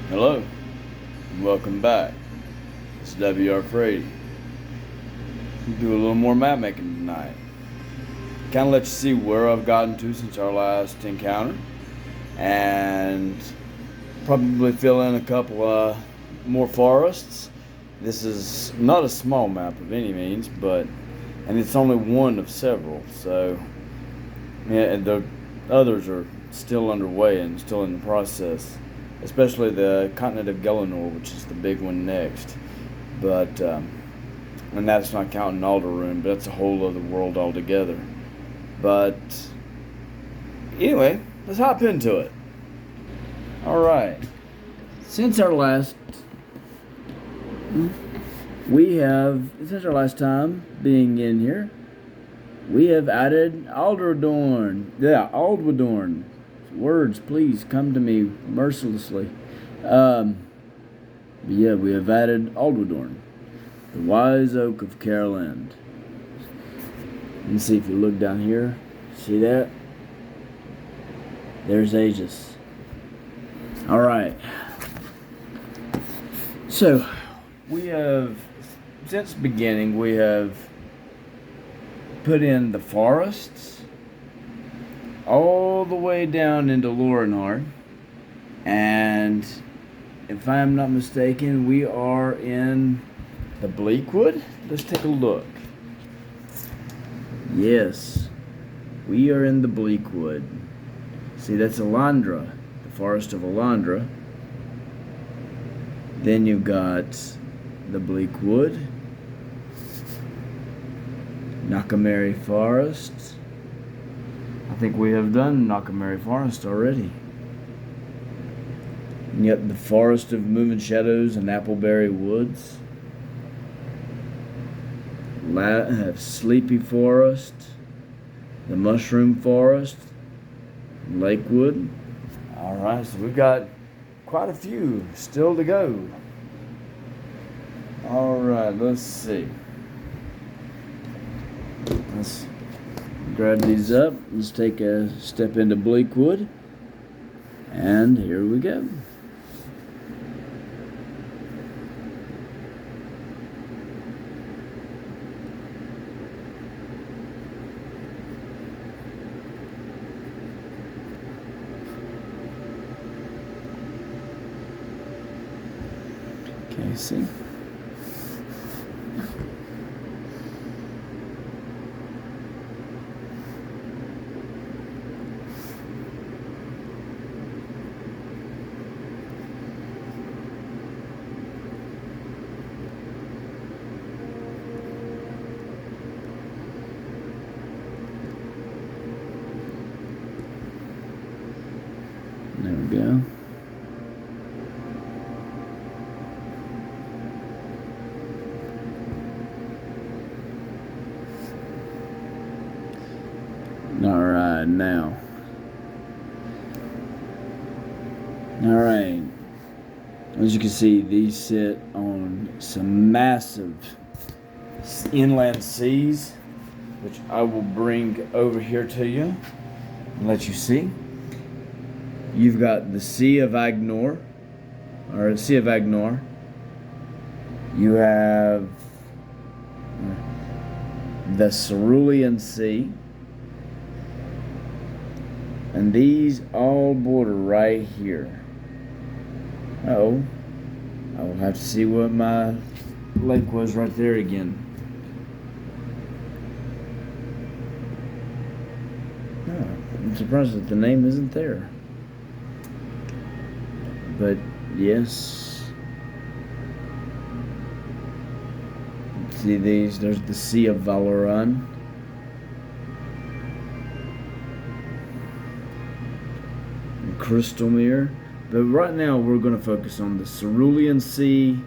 Hello, and welcome back. It's WR Frady. Do a little more map making tonight. Kind of let you see where I've gotten to since our last encounter, and probably fill in a couple more forests. This is not a small map of any means, and it's only one of several. So, yeah, and the others are still underway and still in the process, especially the Continent of Gellanor, which is the big one next. But and that's not counting Alderaan, but that's a whole other world altogether. But anyway, let's hop into it. All right. Since our last time being in here, we have added Alderdorn. Yeah, Aldwadorn. Words, please come to me mercilessly. Yeah, we have added Aldwadorn, the wise oak of Caroland. Let's see if you look down here. See that? There's Aegis. All right. So, we have, since the beginning, we have put in the forests all the way down into Loren, and if I am not mistaken, we are in the Bleakwood. Let's take a look. Yes, we are in the Bleakwood. See, that's Elandra, the forest of Elandra. Then you've got the Bleakwood, Nakamari Forest. I think we have done Nakamari Forest already. And yet the Forest of Moving Shadows and Appleberry Woods. Sleepy Forest, the Mushroom Forest, Lakewood. Alright, so we've got quite a few still to go. Alright, let's see. Let's grab these up. Let's take a step into Bleakwood. And here we go. Okay, see. There we go. Alright, now. Alright. As you can see, these sit on some massive inland seas, which I will bring over here to you and let you see. You've got the Sea of Agnor, or Sea of Agnor. You have the Cerulean Sea. And these all border right here. Oh, I will have to see what my lake was right there again. Oh, I'm surprised that the name isn't there. But yes. See these? There's the Sea of Valoran. Crystal Mirror. But right now we're going to focus on the Cerulean Sea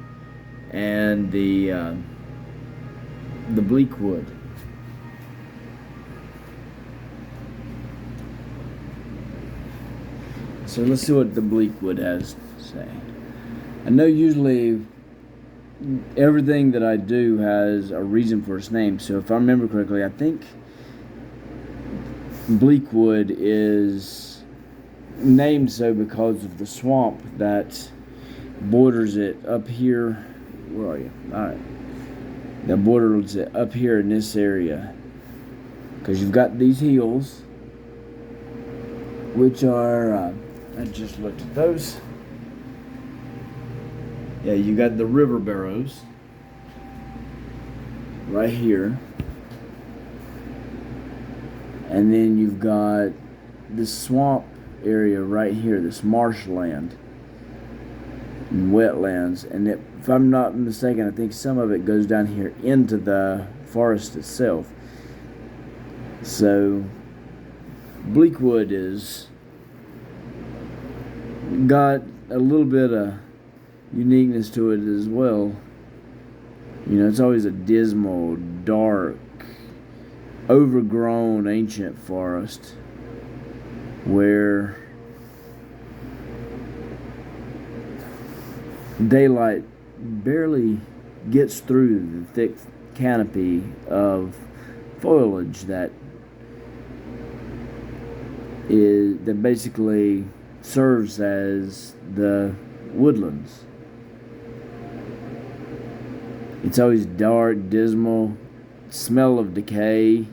and the Bleakwood. So let's see what the Bleakwood has to say. I know usually everything that I do has a reason for its name. So if I remember correctly, I think Bleakwood is named so because of the swamp that borders it up here. Where are you? Alright. That borders it up here in this area. Because you've got these hills, which are, I just looked at those. Yeah, you got the river barrows right here. And then you've got this swamp area right here, this marshland and wetlands. And if I'm not mistaken, I think some of it goes down here into the forest itself. So Bleakwood is got a little bit of uniqueness to it as well. You know, it's always a dismal, dark, overgrown ancient forest where daylight barely gets through the thick canopy of foliage that basically serves as the woodlands. It's always dark, dismal, smell of decay.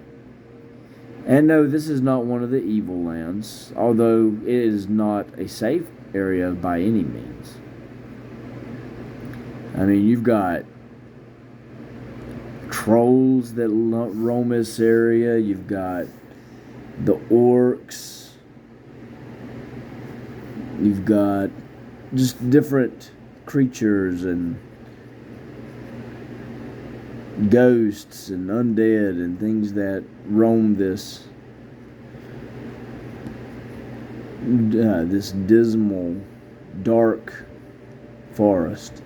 And no, this is not one of the evil lands, although it is not a safe area by any means. I mean, you've got trolls that roam this area. You've got the orcs. You've got just different creatures and ghosts and undead and things that roam this this dismal, dark forest.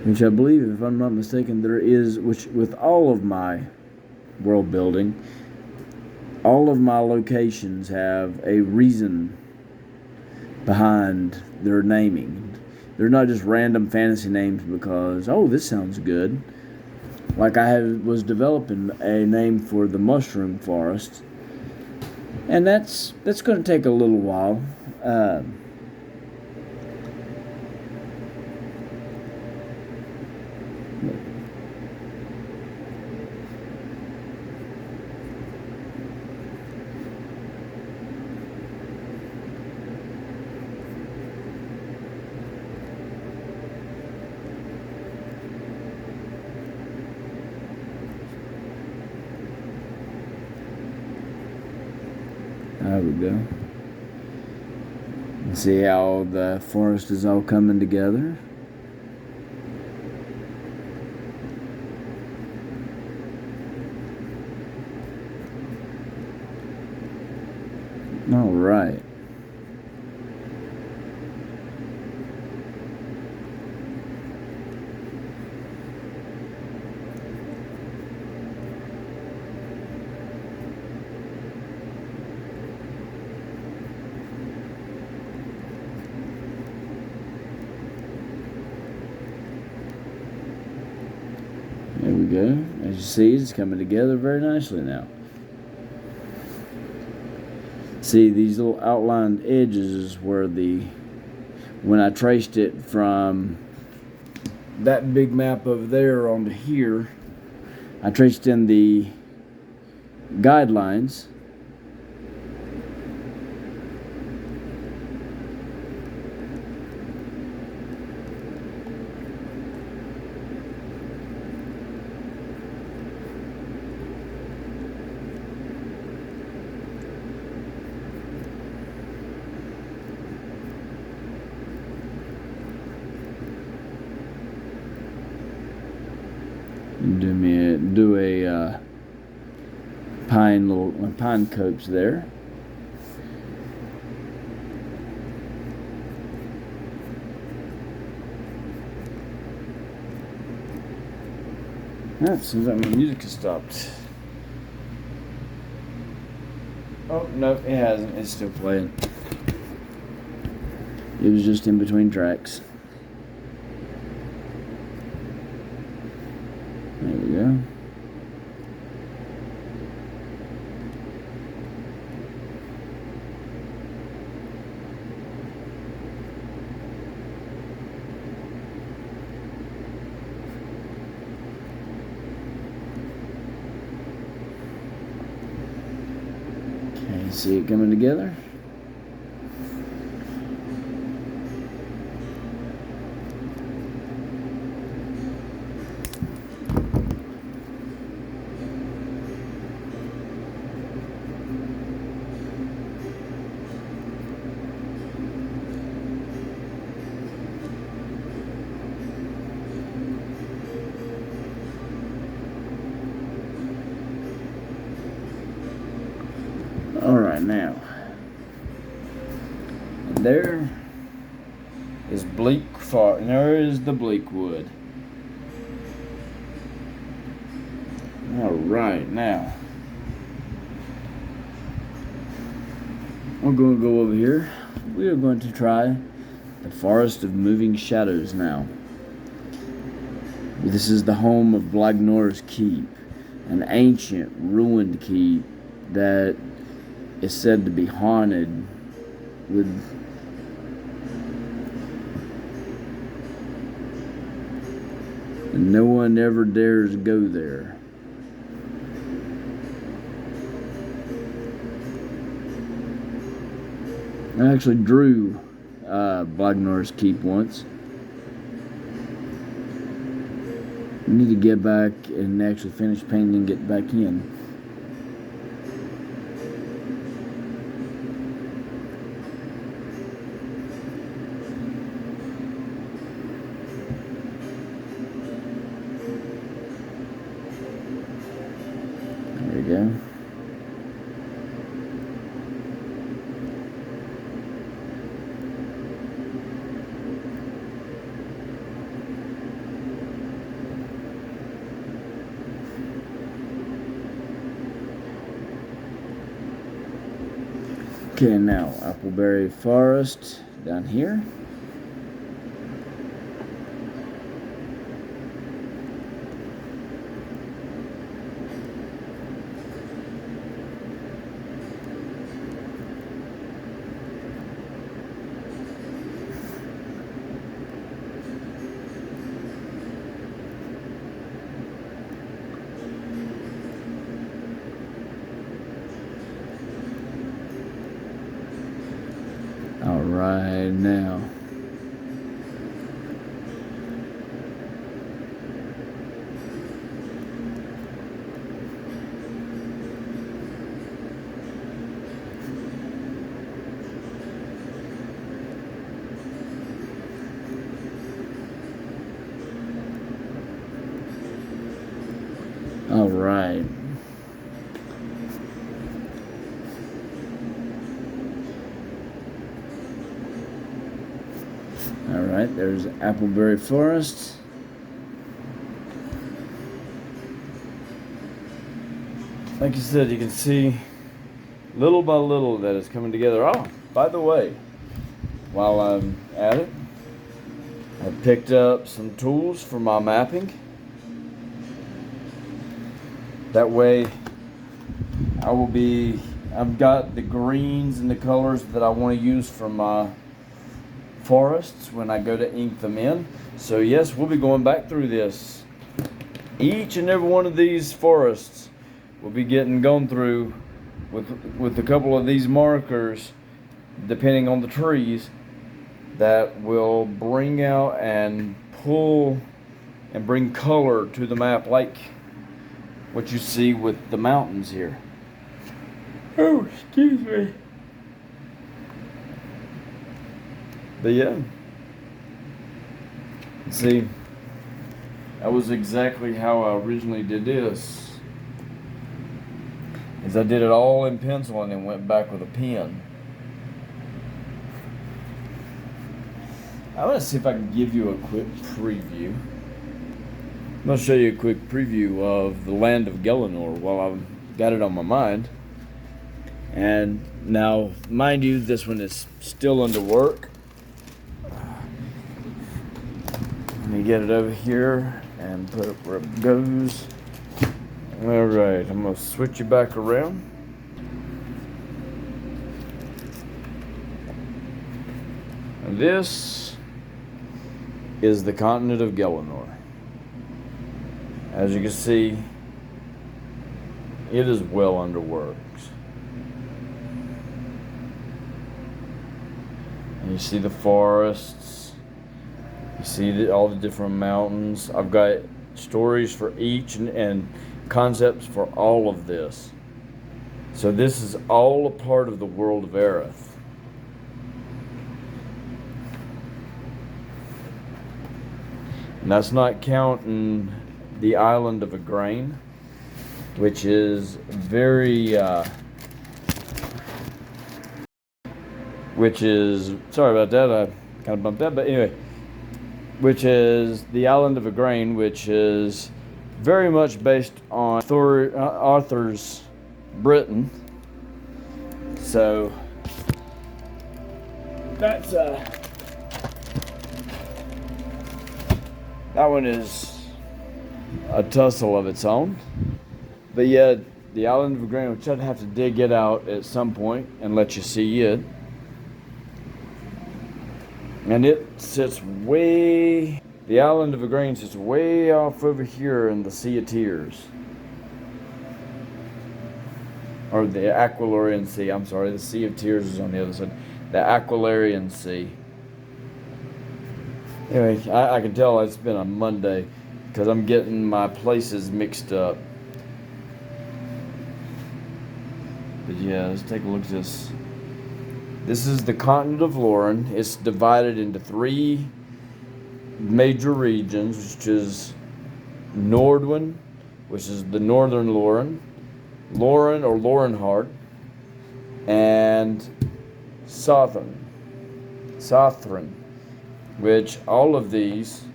Which I believe, if I'm not mistaken, there is, which with all of my world building, all of my locations have a reason behind their naming. They're not just random fantasy names because, oh, this sounds good. Like was developing a name for the mushroom forest, and that's going to take a little while. There we go. See how the forest is all coming together. All right. There we go. As you see, it's coming together very nicely now. See, these little outlined edges is where when I traced it from that big map over there onto here, I traced in the guidelines. Do a pine copse there. That seems like my music has stopped. Oh no, it hasn't. It's still playing. It was just in between tracks. There we go. Okay, see it coming together. Alright, now, and there is and there is the Bleakwood. Alright, now, we're going to go over here. We are going to try the Forest of Moving Shadows now. This is the home of Blagnor's Keep, an ancient, ruined keep that is said to be haunted with and no one ever dares go there. I actually drew Blagnor's Keep once. I need to get back and actually finish painting and get back in. There we go. Okay, now Appleberry Forest down here. Alright, now. Alright. Alright, there's Appleberry Forest. Like you said, you can see little by little that it's coming together. Oh, by the way, while I'm at it, I picked up some tools for my mapping. That way, I've got the greens and the colors that I want to use for my forests when I go to ink them in. So yes, we'll be going back through this. Each and every one of these forests will be gone through with a couple of these markers, depending on the trees, that will bring out and pull and bring color to the map, like what you see with the mountains here. Oh, excuse me. But yeah, see, that was exactly how I originally did this. Is I did it all in pencil and then went back with a pen. I'm gonna see if I can give you a quick preview. I'm gonna show you a quick preview of the land of Gellanor while I've got it on my mind. And now, mind you, this one is still under work. Let me get it over here and put it where it goes. Alright, I'm going to switch you back around. And this is the Continent of Gellanor. As you can see, it is well under works. And you see the forests, you see all the different mountains. I've got stories for each and concepts for all of this. So this is all a part of the world of Areth. And that's not counting the island of Igraine, which is very, sorry about that, I kind of bumped that, but anyway, which is the island of Igraine, which is very much based on Arthur's Britain. So that's that one is a tussle of its own. But yeah, the island of Igraine, which I'd have to dig it out at some point and let you see it. And it sits the island of Igraine sits way off over here in the Sea of Tears. Or the Aquilarian Sea, I'm sorry, the Sea of Tears is on the other side. The Aquilarian Sea. Anyway, I can tell it's been a Monday because I'm getting my places mixed up. But yeah, let's take a look at this. This is the continent of Loren. It's divided into 3 major regions, which is Nordwin, which is the northern Loren, Loren or Lorenhard, and Sothern, which all of these,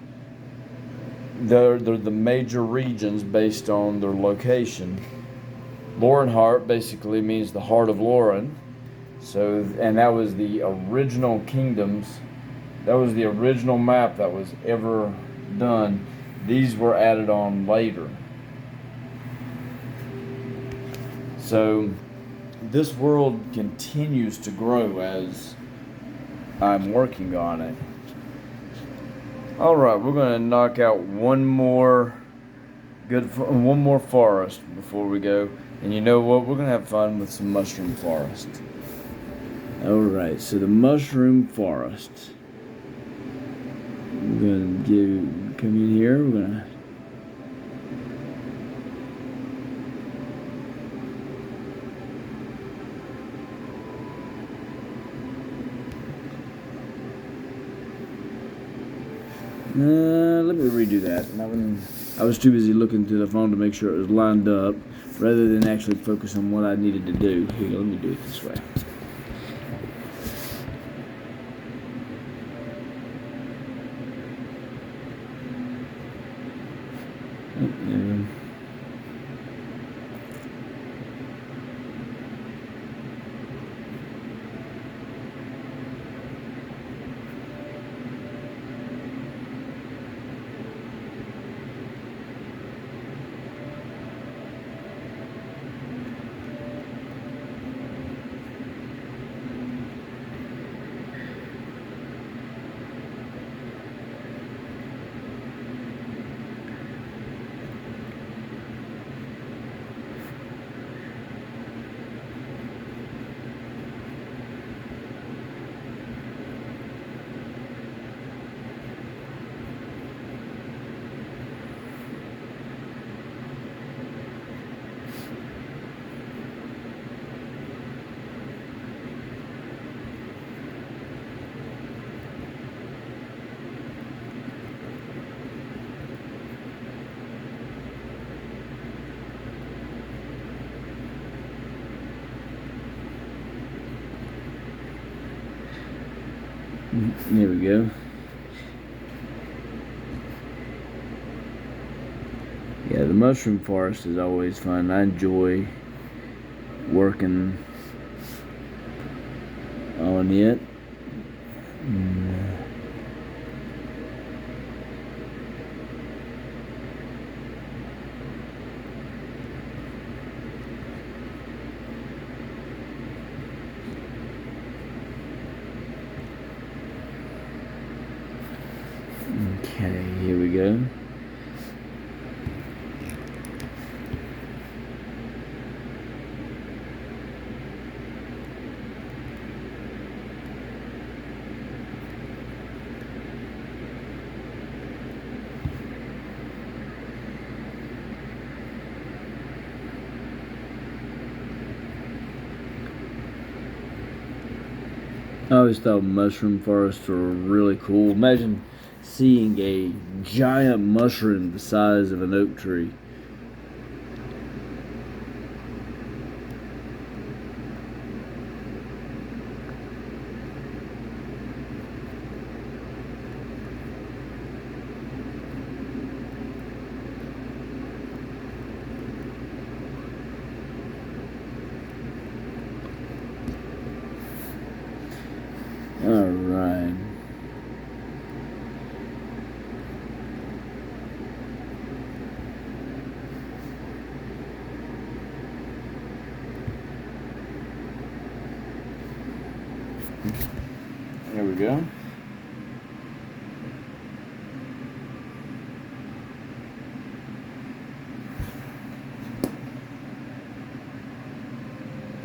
they're the major regions based on their location. Lorenhart basically means the heart of Loren. So, and that was the original kingdoms. That was the original map that was ever done. These were added on later. So, this world continues to grow as I'm working on it. Alright, we're going to knock out one more forest before we go. And you know what? We're going to have fun with some mushroom forest. Alright, so the mushroom forest. We're going to come in here. We're going to let me redo that. I was too busy looking through the phone to make sure it was lined up rather than actually focus on what I needed to do. Here, let me do it this way. There we go. Yeah, the mushroom forest is always fun. I enjoy working on it. Okay, here we go. I always thought mushroom forests were really cool. Imagine seeing a giant mushroom the size of an oak tree. Alright. There we go.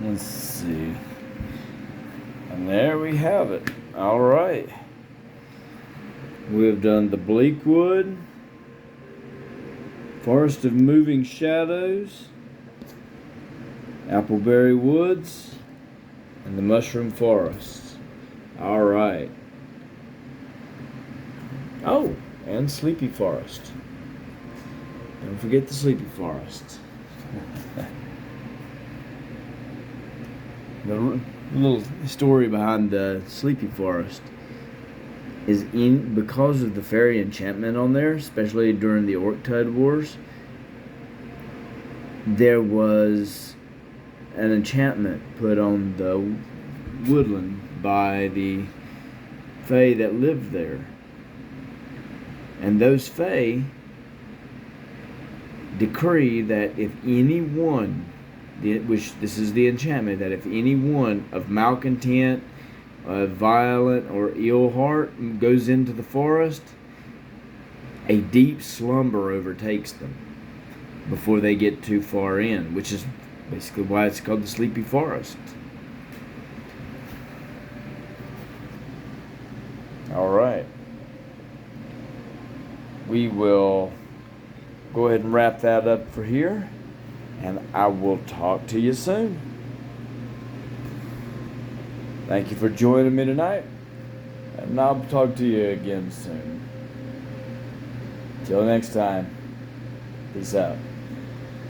Let's see. And there we have it. All right. We have done the Bleakwood, Forest of Moving Shadows, Appleberry Woods, and the Mushroom Forest. All right. Oh, and Sleepy Forest. Don't forget the Sleepy Forest. The little story behind the Sleepy Forest is because of the fairy enchantment on there, especially during the Orktide Wars. There was an enchantment put on the woodland by the fae that lived there, and those fae decree that if anyone, which this is the enchantment, that if anyone of malcontent, violent, or ill heart goes into the forest, a deep slumber overtakes them before they get too far in, which is basically why it's called the Sleepy Forest. All right. We will go ahead and wrap that up for here, and I will talk to you soon. Thank you for joining me tonight, and I'll talk to you again soon. Till next time, peace out.